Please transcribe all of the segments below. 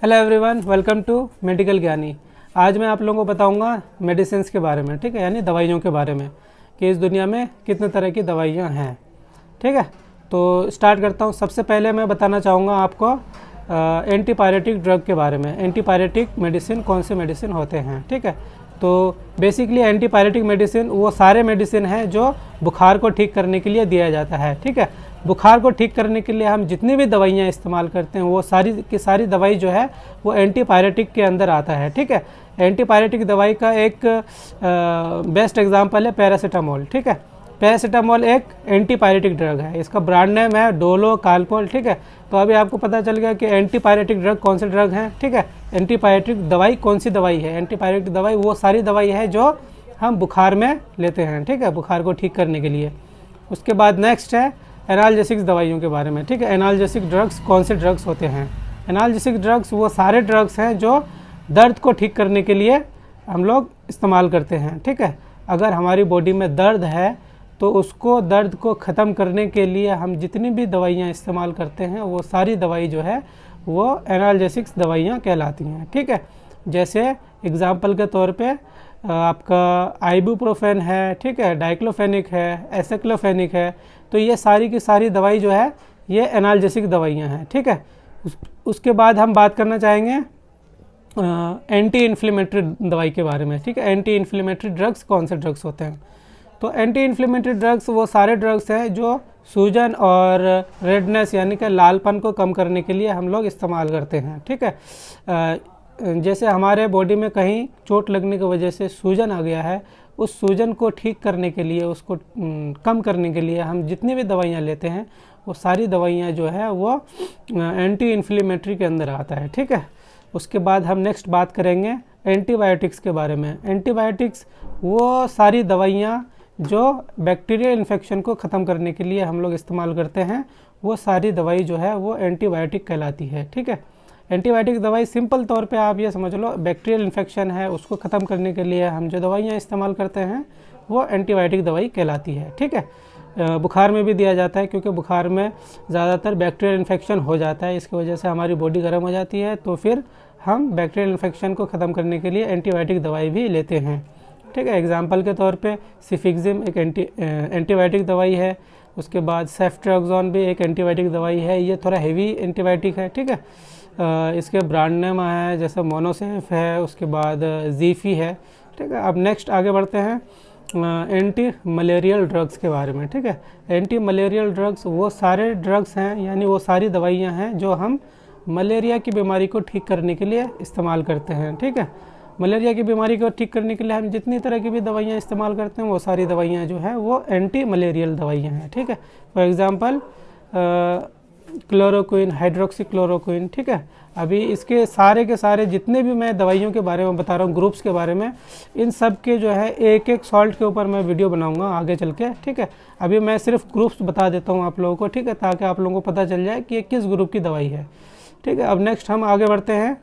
Hello everyone, welcome to medical Gyani. आज मैं आप लोगों को बताऊंगा मेडिसिन्स के बारे में, ठीक है, यानी दवाइयों के बारे में कि इस दुनिया में कितने तरह की दवाइयां हैं। ठीक है, तो स्टार्ट करता हूं। सबसे पहले मैं बताना चाहूँगा आपको एंटीपायरेटिक ड्रग के बारे में। एंटीपायरेटिक मेडिसिन कौन से मेडिसिन होते हैं, ठीक है। तो बेसिकली एंटीपायरेटिक मेडिसिन वो सारे मेडिसिन हैं जो बुखार को ठीक करने के लिए दिया जाता है, ठीक है। बुखार को ठीक करने के लिए हम जितनी भी दवाइयाँ इस्तेमाल करते हैं वो सारी की सारी दवाई जो है वो एंटीपायरेटिक के अंदर आता है, ठीक है। एंटीपायरेटिक दवाई का एक बेस्ट एग्जांपल है पैरासीटामोल, ठीक है। पैरासीटामोल एक एंटीपायरेटिक ड्रग है, इसका ब्रांड नेम है डोलो कालपोल, ठीक है। तो अभी आपको पता चल गया कि एंटीपायरेटिक ड्रग कौन से ड्रग हैं, ठीक है। एंटीपायरेटिक दवाई कौन सी दवाई है। एंटीपायरेटिक दवाई वो सारी दवाई है जो हम बुखार में लेते हैं, ठीक है, बुखार को ठीक करने के लिए। उसके बाद नेक्स्ट है एनाल्जेसिक्स दवाइयों के बारे में, ठीक है। एनाल्जेसिक ड्रग्स कौन से ड्रग्स होते हैं। एनाल्जेसिक ड्रग्स वो सारे ड्रग्स हैं जो दर्द को ठीक करने के लिए हम लोग इस्तेमाल करते हैं, ठीक है। अगर हमारी बॉडी में दर्द है तो उसको दर्द को ख़त्म करने के लिए हम जितनी भी दवाइयाँ इस्तेमाल करते हैं वो सारी दवाई जो है वो एनाल्जेसिक्स दवाइयाँ कहलाती हैं, ठीक है। जैसे एग्ज़ाम्पल के तौर पे आपका आइबुप्रोफेन है, ठीक है, डाइक्लोफेनिक है, एसेक्लोफेनिक है। तो ये सारी की सारी दवाई जो है ये एनाल्जेसिक दवाइयाँ हैं, ठीक है। उसके बाद हम बात करना चाहेंगे एंटी इन्फ्लेमेटरी दवाई के बारे में, ठीक है। एंटी इन्फ्लेमेटरी ड्रग्स कौन से ड्रग्स होते हैं। तो एंटी इन्फ्लेमेटरी ड्रग्स वो सारे ड्रग्स हैं जो सूजन और रेडनेस यानी कि लालपन को कम करने के लिए हम लोग इस्तेमाल करते हैं, ठीक है। जैसे हमारे बॉडी में कहीं चोट लगने की वजह से सूजन आ गया है, उस सूजन को ठीक करने के लिए, उसको कम करने के लिए हम जितनी भी दवाइयाँ लेते हैं वो सारी दवाइयाँ जो है वो एंटी इन्फ्लेमेटरी के अंदर आता है, ठीक है। उसके बाद हम नेक्स्ट बात करेंगे एंटीबायोटिक्स के बारे में। एंटीबायोटिक्स वो सारी दवाइयाँ जो बैक्टीरियल इन्फेक्शन को ख़त्म करने के लिए हम लोग इस्तेमाल करते हैं, वो सारी दवाई जो है वो एंटीबायोटिक कहलाती है, ठीक है। एंटीबायोटिक दवाई सिंपल तौर पे आप ये समझ लो, बैक्टीरियल इन्फेक्शन है उसको ख़त्म करने के लिए हम जो दवाइयाँ इस्तेमाल करते हैं वो एंटीबायोटिक दवाई कहलाती है, ठीक है। बुखार में भी दिया जाता है क्योंकि बुखार में ज़्यादातर बैक्टीरियल इन्फेक्शन हो जाता है, इसकी वजह से हमारी बॉडी गर्म हो जाती है, तो फिर हम बैक्टीरियल इन्फेक्शन को ख़त्म करने के लिए एंटीबायोटिक दवाई भी लेते हैं, ठीक है। एग्जाम्पल के तौर पे सिफिक्जिम एक एंटीबायोटिक दवाई है। उसके बाद सेफ्ट्रियाक्सोन भी एक एंटीबायोटिक दवाई है, ये थोड़ा हेवी एंटीबायोटिक है, ठीक है। इसके ब्रांड नेम है जैसे मोनोसेफ है, उसके बाद जीफी है, ठीक है। अब नेक्स्ट आगे बढ़ते हैं एंटी मलेरियल ड्रग्स के बारे में, ठीक है। एंटी मलेरियल ड्रग्स वो सारे ड्रग्स हैं यानी वो सारी दवाइयाँ हैं जो हम मलेरिया की बीमारी को ठीक करने के लिए इस्तेमाल करते हैं, ठीक है। मलेरिया की बीमारी को ठीक करने के लिए हम जितनी तरह की भी दवाइयाँ इस्तेमाल करते हैं वो सारी दवाइयाँ जो है वो एंटी मलेरियल दवाइयाँ हैं, ठीक है। फॉर एग्ज़ाम्पल क्लोरोक्विन, हाइड्रोक्सीक्लोरोक्विन, ठीक है। अभी इसके सारे के सारे जितने भी मैं दवाइयों के बारे में बता रहा हूँ, ग्रुप्स के बारे में, इन सब के जो है एक एक सॉल्ट के ऊपर मैं वीडियो बनाऊंगा आगे चल के, ठीक है। अभी मैं सिर्फ ग्रुप्स बता देता हूँ आप लोगों को, ठीक है, ताकि आप लोगों को पता चल जाए कि ये किस ग्रुप की दवाई है, ठीक है। अब नेक्स्ट हम आगे बढ़ते हैं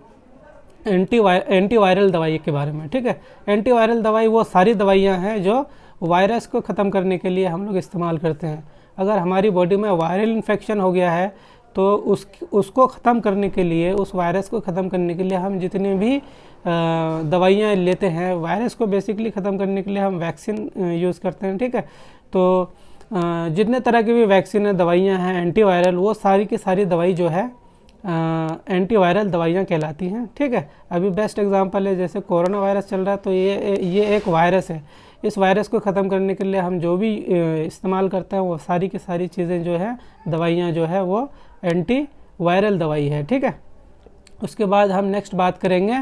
एंटीवायरल दवाई के बारे में, ठीक है। एंटीवायरल दवाई वो सारी दवाइयाँ हैं जो वायरस को ख़त्म करने के लिए हम लोग इस्तेमाल करते हैं। अगर हमारी बॉडी में वायरल इन्फेक्शन हो गया है तो उसको ख़त्म करने के लिए, उस वायरस को ख़त्म करने के लिए हम जितनी भी दवाइयाँ लेते हैं, वायरस को बेसिकली ख़त्म करने के लिए हम वैक्सीन यूज़ करते हैं, ठीक है। तो जितने तरह की भी वैक्सीन है, दवाइयाँ हैं एंटीवायरल, वो सारी की सारी दवाई जो है एंटीवायरल दवाइयाँ कहलाती हैं, ठीक है। अभी बेस्ट एग्जांपल है जैसे कोरोना वायरस चल रहा है, तो ये एक वायरस है। इस वायरस को ख़त्म करने के लिए हम जो भी इस्तेमाल करते हैं वो सारी की सारी चीज़ें जो है, दवाइयाँ जो है वो एंटी वायरल दवाई है, ठीक है। उसके बाद हम नेक्स्ट बात करेंगे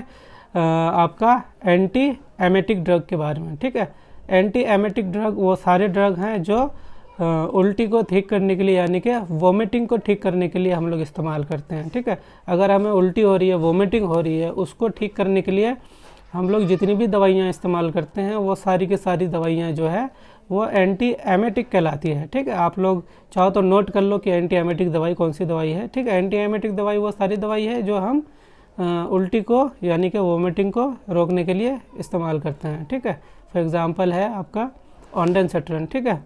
आपका एंटी एमेटिक ड्रग के बारे में, ठीक है। एंटी एमेटिक ड्रग वो सारे ड्रग हैं जो उल्टी को ठीक करने के लिए यानी कि वोमिटिंग को ठीक करने के लिए हम लोग इस्तेमाल करते हैं, ठीक है। अगर हमें उल्टी हो रही है, वोमिटिंग हो रही है, उसको ठीक करने के लिए हम लोग जितनी भी दवाइयाँ इस्तेमाल करते हैं वो सारी की सारी दवाइयाँ जो है वो एंटी एमेटिक कहलाती है, ठीक है। आप लोग चाहो तो नोट कर लो कि एंटी एमेटिक दवाई कौन सी दवाई है, ठीक है। एंटी एमेटिक दवाई वो सारी दवाई है जो हम उल्टी को यानी कि वोमिटिंग को रोकने के लिए इस्तेमाल करते हैं, ठीक है। फॉर एग्ज़ाम्पल है आपका ऑन्डेंसेट्रन, ठीक है।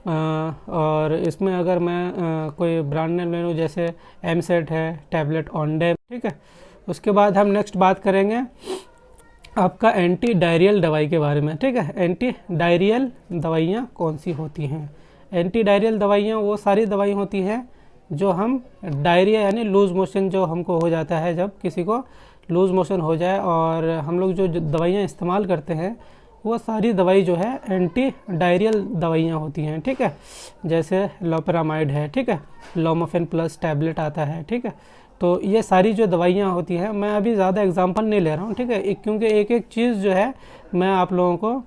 और इसमें अगर मैं कोई ब्रांड नेम ले लूँ जैसे एमसेट है, टैबलेट ऑनडेम, ठीक है। उसके बाद हम नेक्स्ट बात करेंगे आपका एंटी डायरियल दवाई के बारे में, ठीक है। एंटी डायरियल दवाइयाँ कौन सी होती हैं? एंटी डायरियल दवाइयाँ वो सारी दवाई होती हैं जो हम डायरिया यानी लूज़ मोशन जो हमको हो जाता है, जब किसी को लूज़ मोशन हो जाए और हम लोग जो दवाइयाँ इस्तेमाल करते हैं वो सारी दवाई जो है एंटी डायरियल दवाइयाँ होती हैं, ठीक है। जैसे लोपेरामाइड है, ठीक है, लोमोफेन प्लस टैबलेट आता है, ठीक है। तो ये सारी जो दवाइयाँ होती हैं, मैं अभी ज़्यादा एग्जांपल नहीं ले रहा हूँ, ठीक है, क्योंकि एक एक चीज़ जो है मैं आप लोगों को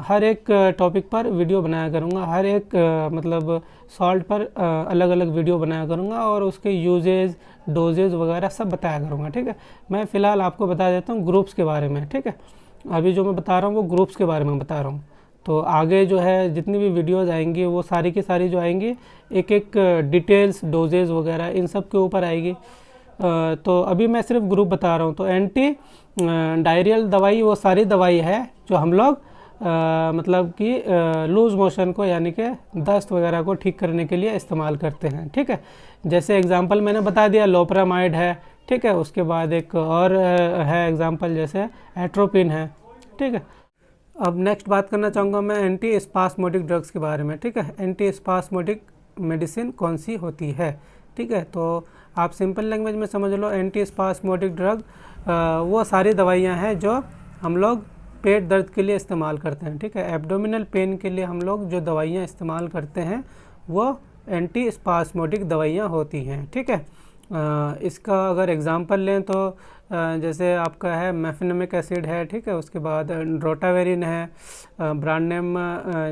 हर एक टॉपिक पर वीडियो बनाया करूँगा, हर एक मतलब सॉल्ट पर अलग अलग वीडियो बनाया करूँगा और उसके यूजेज डोजेज वगैरह सब बताया करूँगा, ठीक है। मैं फ़िलहाल आपको बता देता हूँ ग्रुप्स के बारे में, ठीक है। अभी जो मैं बता रहा हूँ वो ग्रुप्स के बारे में बता रहा हूँ। तो आगे जो है जितनी भी वीडियोज़ आएंगी वो सारी की सारी जो आएंगी एक एक डिटेल्स डोजेज वगैरह इन सब के ऊपर आएगी। तो अभी मैं सिर्फ ग्रुप बता रहा हूँ। तो एंटी डायरियल दवाई वो सारी दवाई है जो हम लोग मतलब कि लूज़ मोशन को यानी कि दस्त वगैरह को ठीक करने के लिए इस्तेमाल करते हैं, ठीक है। जैसे एग्जांपल मैंने बता दिया लोपेरामाइड है, ठीक है। उसके बाद एक और है एग्जांपल जैसे एट्रोपिन है, ठीक है। अब नेक्स्ट बात करना चाहूँगा मैं एंटी स्पास्मोडिक ड्रग्स के बारे में, ठीक है। एंटी स्पास्मोडिक मेडिसिन कौन सी होती है, ठीक है। तो आप सिंपल लैंग्वेज में समझ लो, एंटी स्पास्मोडिक ड्रग वो सारी दवाइयाँ हैं जो हम लोग पेट दर्द के लिए इस्तेमाल करते हैं, ठीक है। एब्डोमिनल पेन के लिए हम लोग जो दवाइयाँ इस्तेमाल करते हैं वो एंटी स्पास्मोडिक दवाइयाँ होती हैं, ठीक है। इसका अगर एग्जांपल लें तो जैसे आपका है मेफेनेमिक एसिड है, ठीक है। उसके बाद ड्रोटावेरिन है, ब्रांड नेम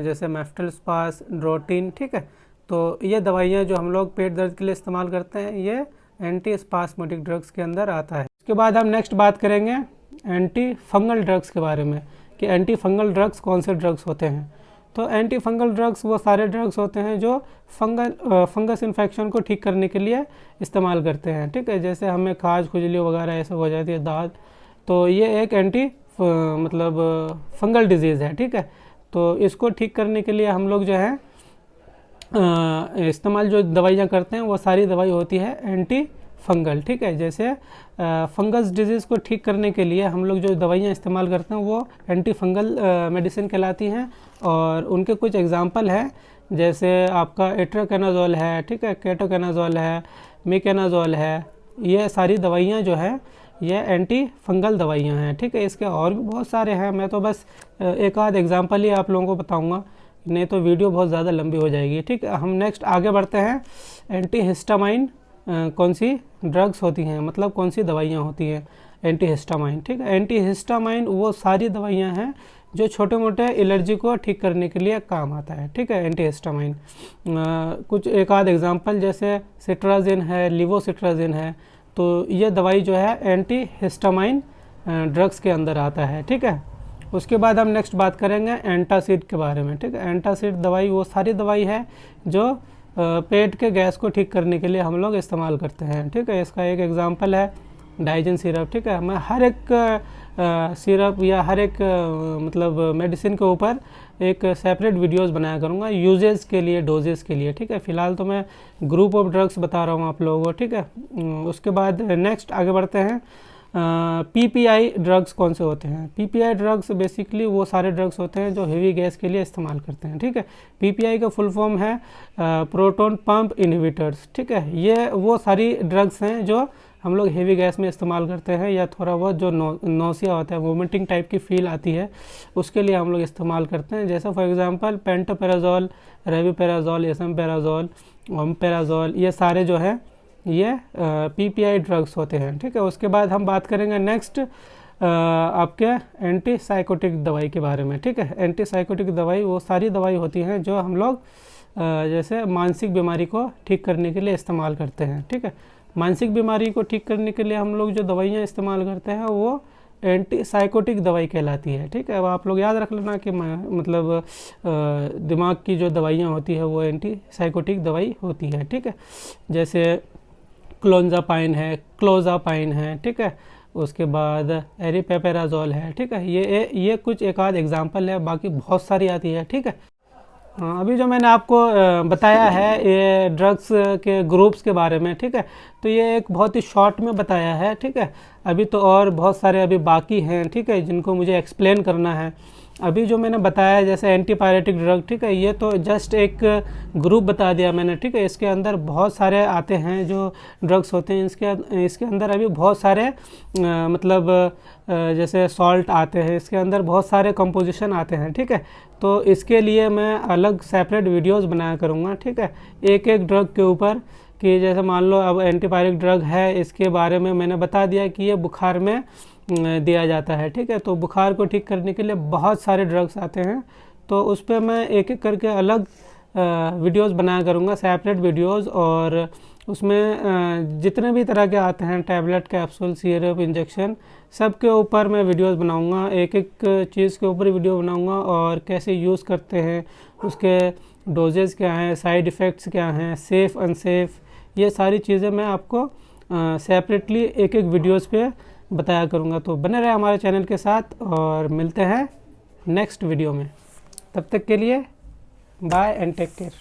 जैसे मेफ्टल स्पास, ड्रोटिन, ठीक है। तो ये दवाइयाँ जो हम लोग पेट दर्द के लिए इस्तेमाल करते हैं ये एंटी स्पास्मोडिक ड्रग्स के अंदर आता है। उसके बाद हम नेक्स्ट बात करेंगे एंटी फंगल ड्रग्स के बारे में कि एंटी फंगल ड्रग्स कौन से ड्रग्स होते हैं। तो एंटी फंगल ड्रग्स वो सारे ड्रग्स होते हैं जो फंगस इन्फेक्शन को ठीक करने के लिए इस्तेमाल करते हैं, ठीक है। जैसे हमें खाज खुजली वगैरह ऐसे हो जाती है, दाद, तो ये एक एंटी मतलब फंगल डिजीज़ है, ठीक है। तो इसको ठीक करने के लिए हम लोग जो है इस्तेमाल जो दवाइयाँ करते हैं वो सारी दवाई होती है एंटी फंगल, ठीक है। जैसे फंगस डिजीज़ को ठीक करने के लिए हम लोग जो दवाइयाँ इस्तेमाल करते हैं वो एंटी फंगल मेडिसिन कहलाती हैं और उनके कुछ एग्जांपल हैं जैसे आपका एट्रोकेनाजोल है, ठीक है, केटोकेनाजोल है, मिकेनाजोल है। ये सारी दवाइयाँ जो है ये एंटी फंगल दवाइयाँ हैं, ठीक है। इसके और भी बहुत सारे हैं, मैं तो बस एक आध एग्जांपल ही आप लोगों को बताऊँगा, नहीं तो वीडियो बहुत ज़्यादा लंबी हो जाएगी, ठीक है। हम नेक्स्ट आगे बढ़ते हैं। एंटी हिस्टामाइन कौन सी ड्रग्स होती हैं, मतलब कौन सी दवाइयाँ होती हैं एंटी हिस्टामाइन, ठीक है। एंटी हिस्टामाइन वो सारी दवाइयाँ हैं जो छोटे मोटे एलर्जी को ठीक करने के लिए काम आता है, ठीक है। एंटी हिस्टामाइन कुछ एक आध एग्जांपल जैसे सिट्राजिन है, लिवोसिट्राजिन है, तो ये दवाई जो है एंटी हिस्टामाइन ड्रग्स के अंदर आता है, ठीक है। उसके बाद हम नेक्स्ट बात करेंगे एंटासिड के बारे में, ठीक है। एंटासिड दवाई वो सारी दवाई है जो पेट के गैस को ठीक करने के लिए हम लोग इस्तेमाल करते हैं, ठीक है। इसका एक एग्जांपल है डाइजन सिरप, ठीक है। मैं हर एक सिरप या हर एक मतलब मेडिसिन के ऊपर एक सेपरेट वीडियोस बनाया करूँगा यूजेस के लिए, डोजेस के लिए, ठीक है। फ़िलहाल तो मैं ग्रुप ऑफ ड्रग्स बता रहा हूँ आप लोगों को, ठीक है। उसके बाद नेक्स्ट आगे बढ़ते हैं। पीपीआई ड्रग्स कौन से होते हैं? पीपीआई ड्रग्स बेसिकली वो सारे ड्रग्स होते हैं जो हेवी गैस के लिए इस्तेमाल करते हैं, ठीक है। पीपीआई का फुल फॉर्म है प्रोटोन पंप इनहिबिटर्स, ठीक है। ये वो सारी ड्रग्स हैं जो हम लोग हेवी गैस में इस्तेमाल करते हैं या थोड़ा बहुत जो नौसिया होता है, वोमिटिंग टाइप की फील आती है, उसके लिए हम लोग इस्तेमाल करते हैं। जैसे फॉर एग्जांपल पेंटोपेराजोल, रेविपेराजोल, एसएमपेराजोल, ओमपेराजोल, ये सारे जो है ये पीपीआई ड्रग्स होते हैं, ठीक है। उसके बाद हम बात करेंगे नेक्स्ट आपके एंटीसाइकोटिक दवाई के बारे में, ठीक है। एंटीसाइकोटिक दवाई वो सारी दवाई होती हैं जो हम लोग जैसे मानसिक बीमारी को ठीक करने के लिए इस्तेमाल करते हैं, ठीक है। मानसिक बीमारी को ठीक करने के लिए हम लोग जो दवाइयाँ इस्तेमाल करते हैं वो एंटीसाइकोटिक दवाई कहलाती है, ठीक है। अब आप लोग याद रख लेना कि मतलब दिमाग की जो दवाइयाँ होती है वो एंटीसाइकोटिक दवाई होती है, ठीक है। जैसे क्लोंजापाइन है, क्लोजापाइन है, ठीक है। उसके बाद एरिपेपेराजोल है, ठीक है। ये कुछ एक आध एग्जांपल है, बाकी बहुत सारी आती है, ठीक है। हाँ, अभी जो मैंने आपको बताया है ये ड्रग्स के ग्रुप्स के बारे में, ठीक है, तो ये एक बहुत ही शॉर्ट में बताया है, ठीक है। अभी तो और बहुत सारे अभी बाकी हैं, ठीक है, जिनको मुझे एक्सप्लेन करना है। अभी जो मैंने बताया जैसे एंटीपायरेटिक ड्रग, ठीक है, ये तो जस्ट एक ग्रुप बता दिया मैंने, ठीक है। इसके अंदर बहुत सारे आते हैं जो ड्रग्स होते हैं, इसके अंदर अभी बहुत सारे मतलब जैसे सॉल्ट आते हैं, इसके अंदर बहुत सारे कंपोजिशन आते हैं, ठीक है। तो इसके लिए मैं अलग सेपरेट वीडियोस बनाया करूँगा, ठीक है, एक एक ड्रग के ऊपर। कि जैसे मान लो अब एंटीपायरेटिक ड्रग है, इसके बारे में मैंने बता दिया कि ये बुखार में दिया जाता है, ठीक है। तो बुखार को ठीक करने के लिए बहुत सारे ड्रग्स आते हैं, तो उस पर मैं एक एक करके अलग वीडियोस बनाया करूँगा, सेपरेट वीडियोस। और उसमें जितने भी तरह के आते हैं, टैबलेट, कैप्सूल, सिरप, इंजेक्शन, सब के ऊपर मैं वीडियोस बनाऊँगा, एक एक चीज़ के ऊपर वीडियो बनाऊँगा, और कैसे यूज़ करते हैं, उसके डोजेज़ क्या हैं, साइड इफ़ेक्ट्स क्या हैं, सेफ़ अनसेफ़, ये सारी चीज़ें मैं आपको सेपरेटली एक एक वीडियोस पे बताया करूँगा। तो बने रहे हमारे चैनल के साथ, और मिलते हैं नेक्स्ट वीडियो में। तब तक के लिए बाय एंड टेक केयर।